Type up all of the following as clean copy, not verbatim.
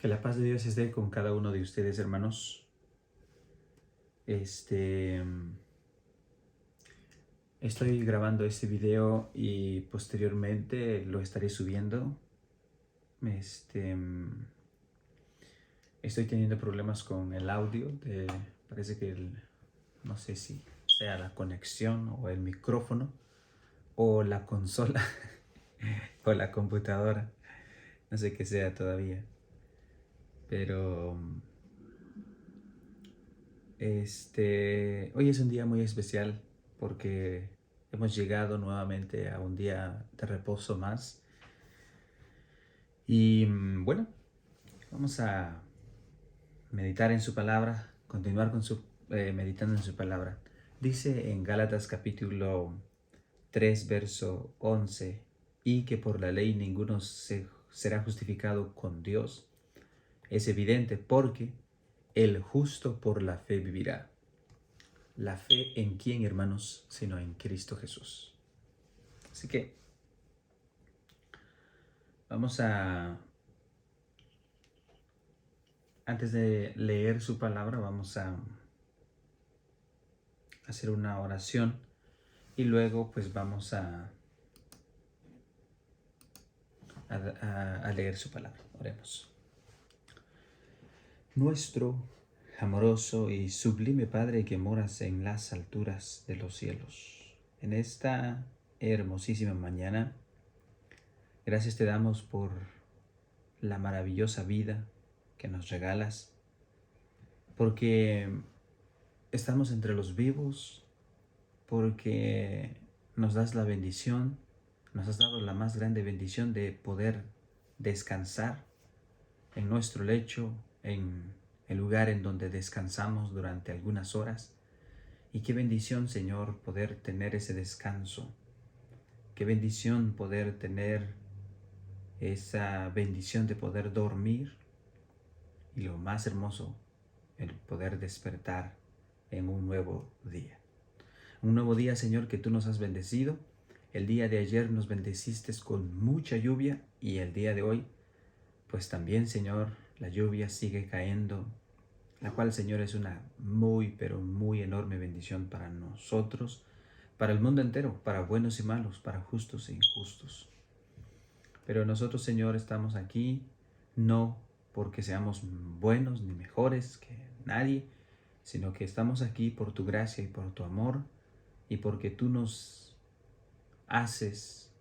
Que la paz de Dios esté con cada uno de ustedes, hermanos. Estoy grabando este video y posteriormente lo estaré subiendo. Estoy teniendo problemas con el audio. Parece que no sé si sea la conexión o el micrófono o la consola o la computadora. No sé qué sea todavía. Pero hoy es un día muy especial porque hemos llegado nuevamente a un día de reposo más. Y bueno, vamos a meditar en su palabra, continuar con meditando en su palabra. Dice en Gálatas capítulo 3, verso 11, y que por la ley ninguno será justificado con Dios. Es evidente porque el justo por la fe vivirá. La fe en quién, hermanos, sino en Cristo Jesús. Así que vamos a, antes de leer su palabra, vamos a hacer una oración y luego pues vamos a leer su palabra. Oremos. Nuestro amoroso y sublime Padre que moras en las alturas de los cielos, en esta hermosísima mañana, gracias te damos por la maravillosa vida que nos regalas, porque estamos entre los vivos, porque nos das la bendición, nos has dado la más grande bendición de poder descansar en nuestro lecho, en el lugar en donde descansamos durante algunas horas. Y qué bendición, Señor, poder tener ese descanso. Qué bendición poder tener esa bendición de poder dormir. Y lo más hermoso, el poder despertar en un nuevo día. Un nuevo día, Señor, que tú nos has bendecido. El día de ayer nos bendeciste con mucha lluvia y el día de hoy, pues también, Señor, la lluvia sigue cayendo, la cual, Señor, es una muy, pero muy enorme bendición para nosotros, para el mundo entero, para buenos y malos, para justos e injustos. Pero nosotros, Señor, estamos aquí no porque seamos buenos ni mejores que nadie, sino que estamos aquí por tu gracia y por tu amor y porque tú nos haces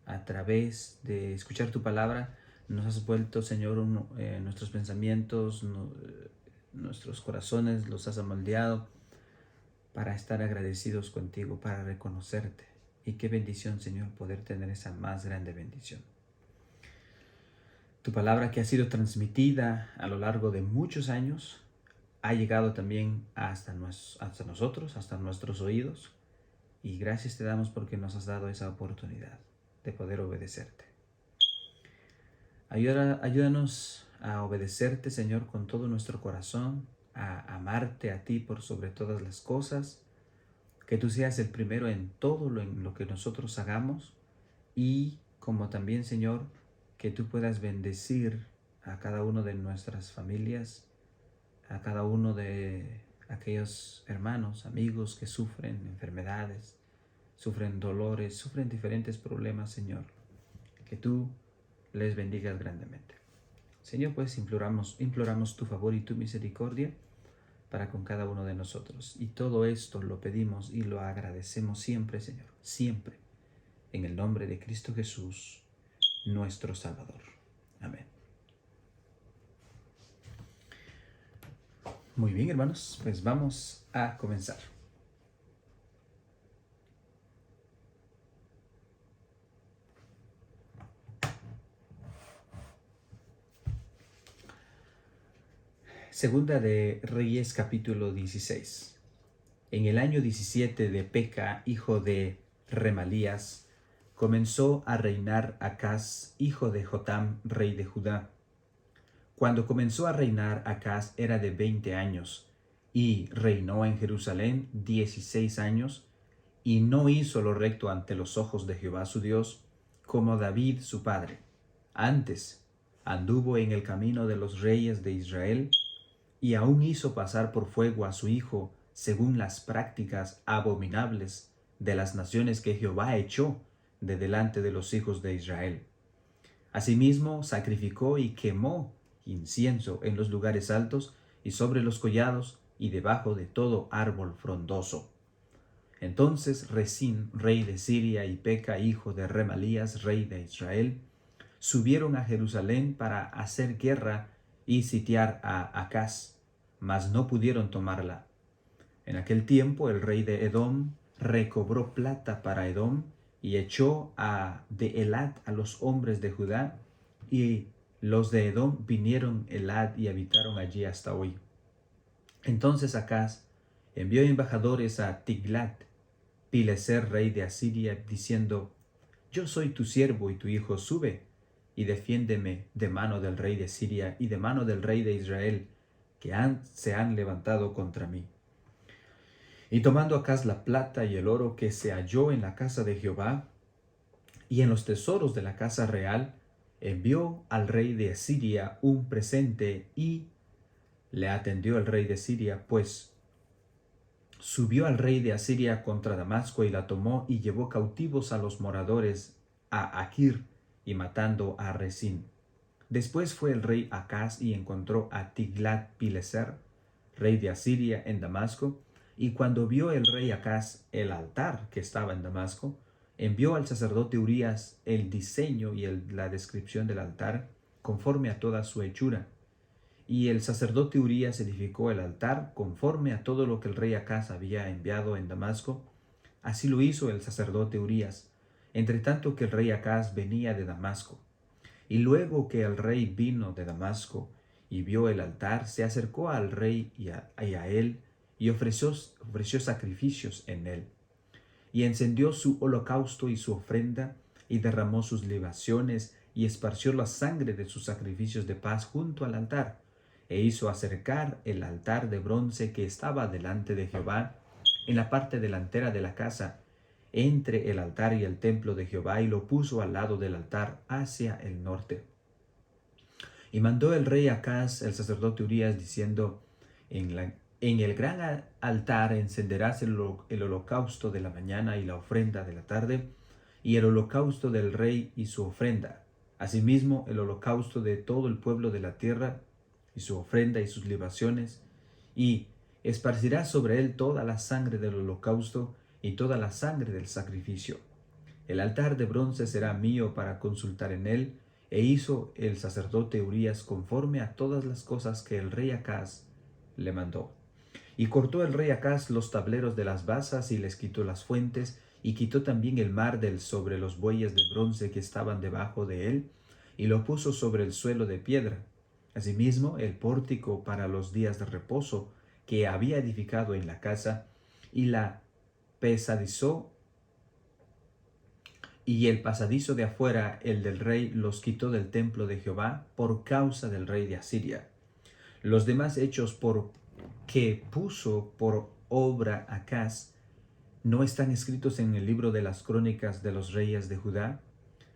a través de escuchar tu palabra, nos has vuelto, Señor, nuestros pensamientos, nuestros corazones, los has amoldeado para estar agradecidos contigo, para reconocerte. Y qué bendición, Señor, poder tener esa más grande bendición. Tu palabra que ha sido transmitida a lo largo de muchos años ha llegado también hasta nosotros, hasta nuestros oídos. Y gracias te damos porque nos has dado esa oportunidad de poder obedecerte. Ayúdanos a obedecerte, Señor, con todo nuestro corazón, a amarte a ti por sobre todas las cosas, que tú seas el primero en todo en lo que nosotros hagamos y como también, Señor, que tú puedas bendecir a cada uno de nuestras familias, a cada uno de aquellos hermanos, amigos que sufren enfermedades, sufren dolores, sufren diferentes problemas, Señor, que tú les bendigas grandemente. Señor, pues imploramos tu favor y tu misericordia para con cada uno de nosotros. Y todo esto lo pedimos y lo agradecemos siempre, Señor, siempre, en el nombre de Cristo Jesús, nuestro Salvador. Amén. Muy bien, hermanos, pues vamos a comenzar. Segunda de Reyes capítulo 16. En el año 17 de Peca, hijo de Remalías, comenzó a reinar Acaz, hijo de Jotam, rey de Judá. Cuando comenzó a reinar Acaz era de 20 años, y reinó en Jerusalén 16 años, y no hizo lo recto ante los ojos de Jehová su Dios, como David su padre. Antes, anduvo en el camino de los reyes de Israel y aún hizo pasar por fuego a su hijo según las prácticas abominables de las naciones que Jehová echó de delante de los hijos de Israel. Asimismo, sacrificó y quemó incienso en los lugares altos y sobre los collados y debajo de todo árbol frondoso. Entonces Resín, rey de Siria, y Peca, hijo de Remalías, rey de Israel, subieron a Jerusalén para hacer guerra y sitiar a Acaz, mas no pudieron tomarla. En aquel tiempo el rey de Edom recobró plata para Edom y echó de Elad a los hombres de Judá, y los de Edom vinieron a Elad y habitaron allí hasta hoy. Entonces Acaz envió embajadores a Tiglat-Pileser, rey de Asiria, diciendo: Yo soy tu siervo y tu hijo, sube y defiéndeme de mano del rey de Siria y de mano del rey de Israel, que se han levantado contra mí. Y tomando Acaz la plata y el oro que se halló en la casa de Jehová y en los tesoros de la casa real, envió al rey de Asiria un presente, y le atendió el rey de Siria, pues subió al rey de Asiria contra Damasco y la tomó y llevó cautivos a los moradores a Aquir, y matando a Resín. Después fue el rey Acaz y encontró a Tiglat-Pileser, rey de Asiria, en Damasco, y cuando vio el rey Acaz el altar que estaba en Damasco, envió al sacerdote Urías el diseño y la descripción del altar, conforme a toda su hechura. Y el sacerdote Urías edificó el altar conforme a todo lo que el rey Acaz había enviado en Damasco. Así lo hizo el sacerdote Urías, entre tanto que el rey Acaz venía de Damasco. Y luego que el rey vino de Damasco y vio el altar, se acercó al rey y a él, y ofreció sacrificios en él. Y encendió su holocausto y su ofrenda, y derramó sus libaciones, y esparció la sangre de sus sacrificios de paz junto al altar. E hizo acercar el altar de bronce que estaba delante de Jehová, en la parte delantera de la casa, entre el altar y el templo de Jehová, y lo puso al lado del altar hacia el norte. Y mandó el rey Acaz el sacerdote Urías, diciendo: en el gran altar encenderás el holocausto de la mañana y la ofrenda de la tarde, y el holocausto del rey y su ofrenda, asimismo el holocausto de todo el pueblo de la tierra y su ofrenda y sus libaciones, y esparcirás sobre él toda la sangre del holocausto y toda la sangre del sacrificio. El altar de bronce será mío para consultar en él. E hizo el sacerdote Urías conforme a todas las cosas que el rey Acaz le mandó. Y cortó el rey Acaz los tableros de las basas y les quitó las fuentes, y quitó también el mar sobre los bueyes de bronce que estaban debajo de él, y lo puso sobre el suelo de piedra. Asimismo, el pórtico para los días de reposo que había edificado en la casa, y la pesadizó, y el pasadizo de afuera, el del rey, los quitó del templo de Jehová por causa del rey de Asiria. Los demás hechos que puso por obra Acaz no están escritos en el libro de las crónicas de los reyes de Judá.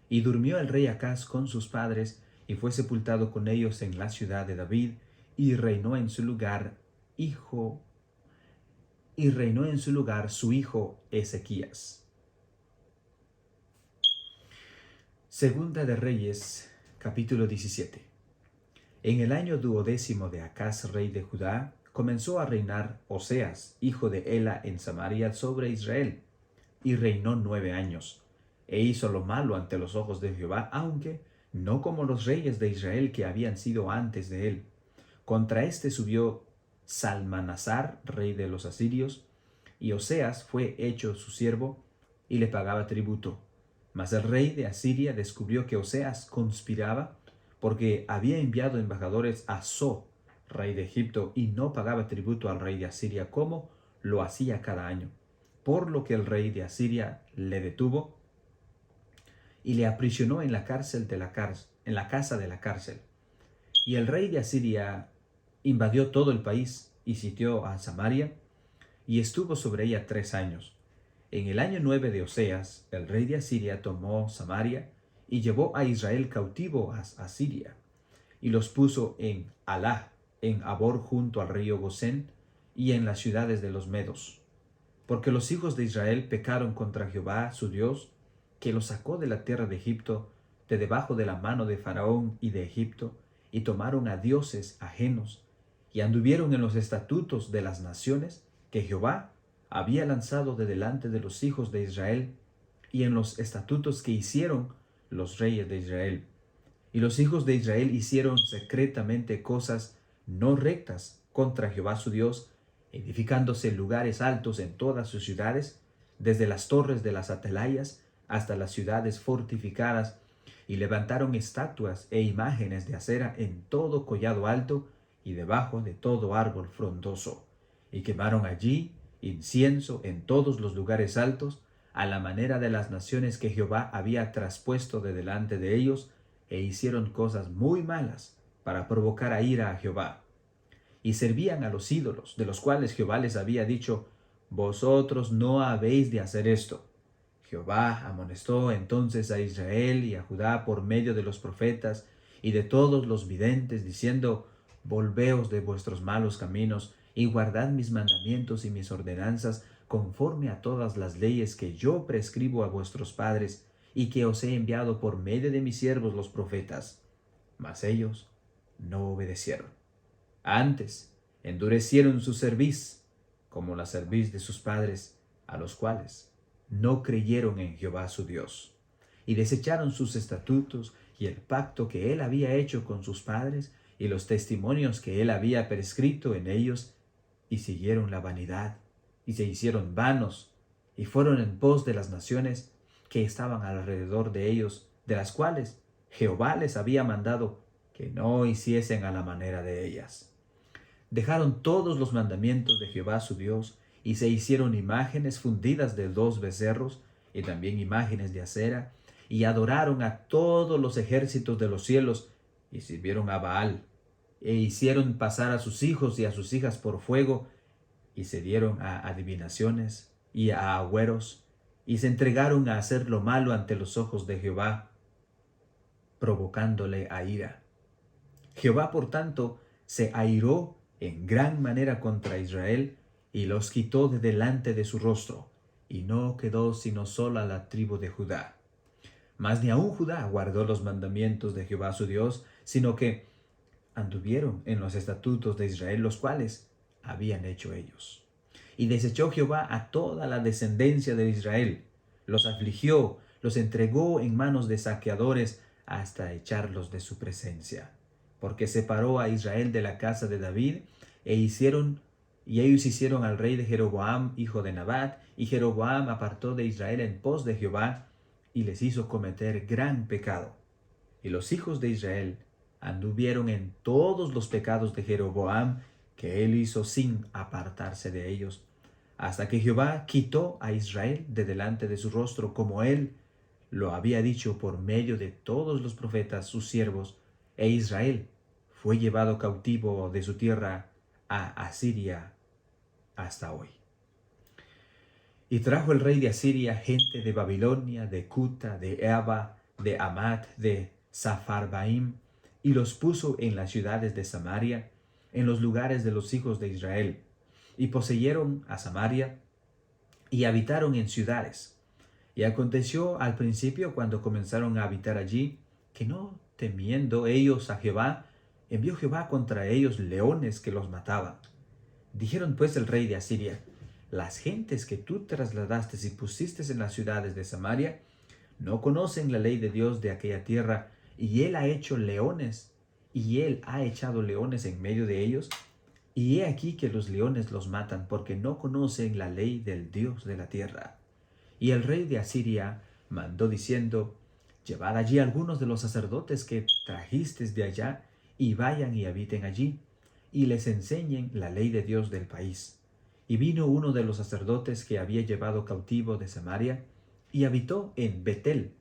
Y durmió el rey Acaz con sus padres, y fue sepultado con ellos en la ciudad de David, y reinó en su lugar su hijo Ezequías. Segunda de Reyes, capítulo 17. En el año 12º de Acaz, rey de Judá, comenzó a reinar Oseas, hijo de Ela, en Samaria sobre Israel, y reinó 9 años. E hizo lo malo ante los ojos de Jehová, aunque no como los reyes de Israel que habían sido antes de él. Contra éste subió Salmanasar, rey de los asirios, y Oseas fue hecho su siervo y le pagaba tributo. Mas el rey de Asiria descubrió que Oseas conspiraba, porque había enviado embajadores a So, rey de Egipto, y no pagaba tributo al rey de Asiria como lo hacía cada año. Por lo que el rey de Asiria le detuvo y le aprisionó en la casa de la cárcel. Y el rey de Asiria invadió todo el país y sitió a Samaria, y estuvo sobre ella 3 años. En el año 9 de Oseas, el rey de Asiria tomó Samaria y llevó a Israel cautivo a Siria, y los puso en Halá, en Habor junto al río Gosén, y en las ciudades de los medos. Porque los hijos de Israel pecaron contra Jehová su Dios, que los sacó de la tierra de Egipto, de debajo de la mano de Faraón y de Egipto, y tomaron a dioses ajenos, y anduvieron en los estatutos de las naciones que Jehová había lanzado de delante de los hijos de Israel, y en los estatutos que hicieron los reyes de Israel. Y los hijos de Israel hicieron secretamente cosas no rectas contra Jehová su Dios, edificándose lugares altos en todas sus ciudades, desde las torres de las atalayas hasta las ciudades fortificadas, y levantaron estatuas e imágenes de acera en todo collado alto y debajo de todo árbol frondoso, y quemaron allí incienso en todos los lugares altos, a la manera de las naciones que Jehová había traspuesto de delante de ellos, e hicieron cosas muy malas para provocar a ira a Jehová. Y servían a los ídolos, de los cuales Jehová les había dicho: vosotros no habéis de hacer esto. Jehová amonestó entonces a Israel y a Judá por medio de los profetas y de todos los videntes, diciendo: volveos de vuestros malos caminos y guardad mis mandamientos y mis ordenanzas, conforme a todas las leyes que yo prescribo a vuestros padres y que os he enviado por medio de mis siervos los profetas. Mas ellos no obedecieron. Antes endurecieron su cerviz, como la cerviz de sus padres, a los cuales no creyeron en Jehová su Dios, y desecharon sus estatutos y el pacto que él había hecho con sus padres y los testimonios que él había prescrito en ellos, y siguieron la vanidad, y se hicieron vanos, y fueron en pos de las naciones que estaban alrededor de ellos, de las cuales Jehová les había mandado que no hiciesen a la manera de ellas. Dejaron todos los mandamientos de Jehová su Dios, y se hicieron imágenes fundidas de 2 becerros, y también imágenes de acera, y adoraron a todos los ejércitos de los cielos, y sirvieron a Baal, e hicieron pasar a sus hijos y a sus hijas por fuego, y se dieron a adivinaciones y a agüeros, y se entregaron a hacer lo malo ante los ojos de Jehová, provocándole a ira. Jehová, por tanto, se airó en gran manera contra Israel, y los quitó de delante de su rostro, y no quedó sino sola la tribu de Judá. Mas ni aun Judá guardó los mandamientos de Jehová su Dios, sino que anduvieron en los estatutos de Israel, los cuales habían hecho ellos. Y desechó Jehová a toda la descendencia de Israel, los afligió, los entregó en manos de saqueadores, hasta echarlos de su presencia. Porque separó a Israel de la casa de David, y ellos hicieron al rey de Jeroboam, hijo de Nabat, y Jeroboam apartó de Israel en pos de Jehová, y les hizo cometer gran pecado. Y los hijos de Israel anduvieron en todos los pecados de Jeroboam, que él hizo sin apartarse de ellos, hasta que Jehová quitó a Israel de delante de su rostro, como él lo había dicho por medio de todos los profetas sus siervos, e Israel fue llevado cautivo de su tierra a Asiria hasta hoy. Y trajo el rey de Asiria gente de Babilonia, de Cuta, de Eva, de Amat, de Safarbaim, y los puso en las ciudades de Samaria, en los lugares de los hijos de Israel, y poseyeron a Samaria, y habitaron en ciudades. Y aconteció al principio, cuando comenzaron a habitar allí, que no temiendo ellos a Jehová, envió Jehová contra ellos leones que los mataban. Dijeron pues el rey de Asiria: las gentes que tú trasladaste y pusiste en las ciudades de Samaria no conocen la ley de Dios de aquella tierra, y él ha hecho leones, y él ha echado leones en medio de ellos, y he aquí que los leones los matan, porque no conocen la ley del Dios de la tierra. Y el rey de Asiria mandó diciendo: llevad allí algunos de los sacerdotes que trajisteis de allá, y vayan y habiten allí, y les enseñen la ley de Dios del país. Y vino uno de los sacerdotes que había llevado cautivo de Samaria, y habitó en Betel,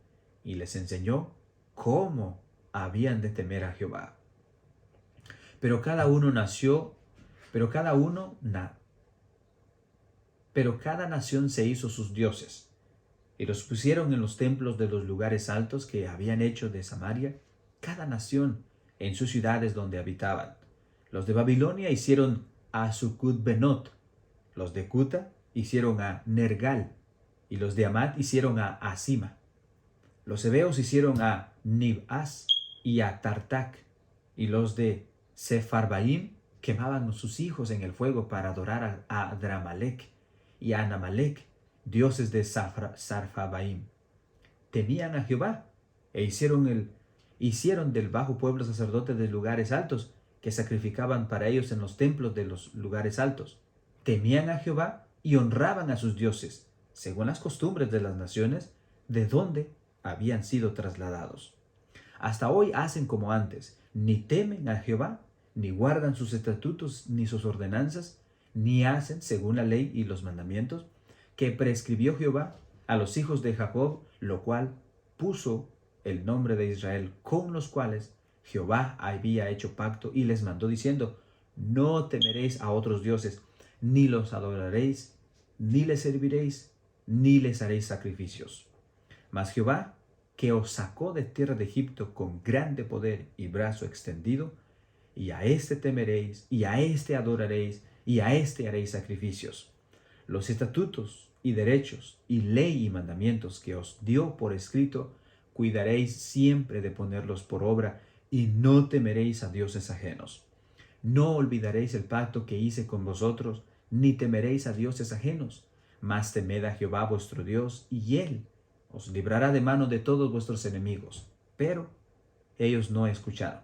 y les enseñó cómo habían de temer a Jehová. Pero cada nación se hizo sus dioses, y los pusieron en los templos de los lugares altos que habían hecho de Samaria, cada nación en sus ciudades donde habitaban. Los de Babilonia hicieron a Sucot-Benot, los de Cuta hicieron a Nergal, y los de Amat hicieron a Asima. Los hebeos hicieron a Nibhaz y a Tartac, y los de Sepharvaim quemaban a sus hijos en el fuego para adorar a Adramalec y a Anamalec, dioses de Sarfavaim. Temían a Jehová e hicieron del bajo pueblo sacerdotes de lugares altos que sacrificaban para ellos en los templos de los lugares altos. Temían a Jehová y honraban a sus dioses, según las costumbres de las naciones de donde habían sido trasladados. Hasta hoy hacen como antes, ni temen a Jehová, ni guardan sus estatutos ni sus ordenanzas, ni hacen según la ley y los mandamientos que prescribió Jehová a los hijos de Jacob, lo cual puso el nombre de Israel, con los cuales Jehová había hecho pacto y les mandó diciendo: no temeréis a otros dioses, ni los adoraréis, ni les serviréis, ni les haréis sacrificios. Mas Jehová, que os sacó de tierra de Egipto con grande poder y brazo extendido, y a éste temeréis, y a éste adoraréis, y a éste haréis sacrificios. Los estatutos y derechos y ley y mandamientos que os dio por escrito, cuidaréis siempre de ponerlos por obra, y no temeréis a dioses ajenos. No olvidaréis el pacto que hice con vosotros, ni temeréis a dioses ajenos, mas temed a Jehová vuestro Dios, y Él os librará de mano de todos vuestros enemigos. Pero ellos no escucharon.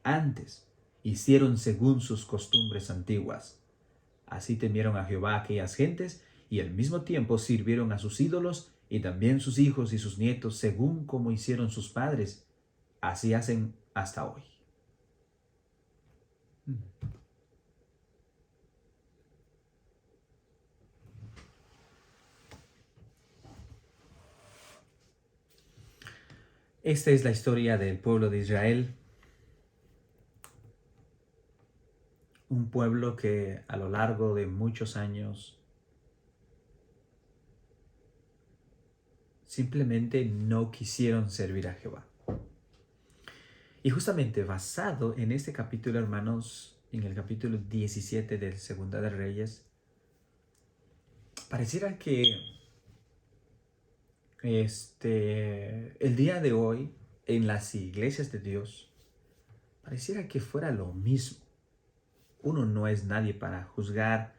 Antes hicieron según sus costumbres antiguas. Así temieron a Jehová aquellas gentes, y al mismo tiempo sirvieron a sus ídolos, y también sus hijos y sus nietos, según como hicieron sus padres. Así hacen hasta hoy. Esta es la historia del pueblo de Israel. Un pueblo que a lo largo de muchos años simplemente no quisieron servir a Jehová. Y justamente basado en este capítulo, hermanos, en el capítulo 17 del Segunda de Reyes, pareciera que el día de hoy en las iglesias de Dios pareciera que fuera lo mismo. Uno no es nadie para juzgar,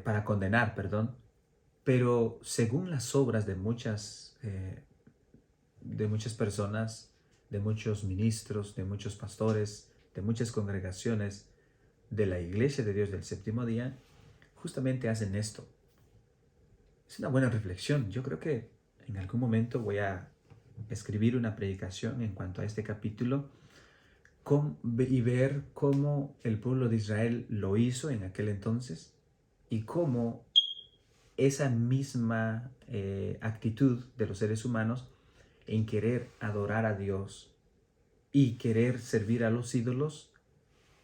para condenar, perdón, pero según las obras de muchas personas, de muchos ministros, de muchos pastores, de muchas congregaciones de la iglesia de Dios del séptimo día, justamente hacen esto. Es una buena reflexión. Yo creo que en algún momento voy a escribir una predicación en cuanto a este capítulo y ver cómo el pueblo de Israel lo hizo en aquel entonces y cómo esa misma actitud de los seres humanos en querer adorar a Dios y querer servir a los ídolos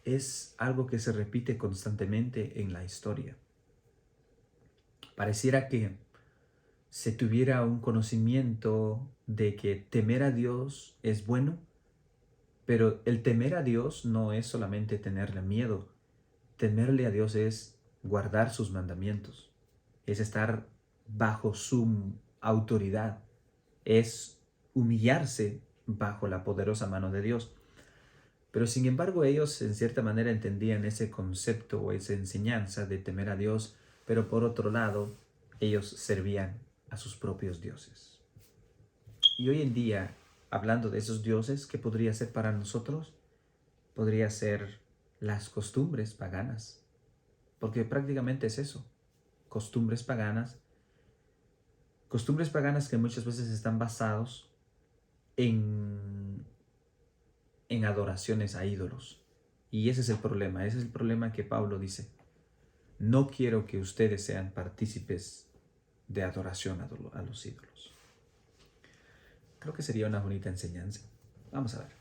es algo que se repite constantemente en la historia. Pareciera que se tuviera un conocimiento de que temer a Dios es bueno, pero el temer a Dios no es solamente tenerle miedo. Temerle a Dios es guardar sus mandamientos, es estar bajo su autoridad, es humillarse bajo la poderosa mano de Dios. Pero sin embargo ellos en cierta manera entendían ese concepto o esa enseñanza de temer a Dios, pero por otro lado ellos servían a sus propios dioses. Y hoy en día, hablando de esos dioses, ¿qué podría ser para nosotros? Podría ser las costumbres paganas, porque prácticamente es eso, costumbres paganas que muchas veces están basados en adoraciones a ídolos. Y ese es el problema que Pablo dice: no quiero que ustedes sean partícipes de adoración a los ídolos. Creo que sería una bonita enseñanza. Vamos a ver.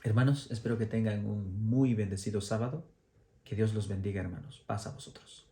Hermanos, espero que tengan un muy bendecido sábado. Que Dios los bendiga, hermanos. Paz a vosotros.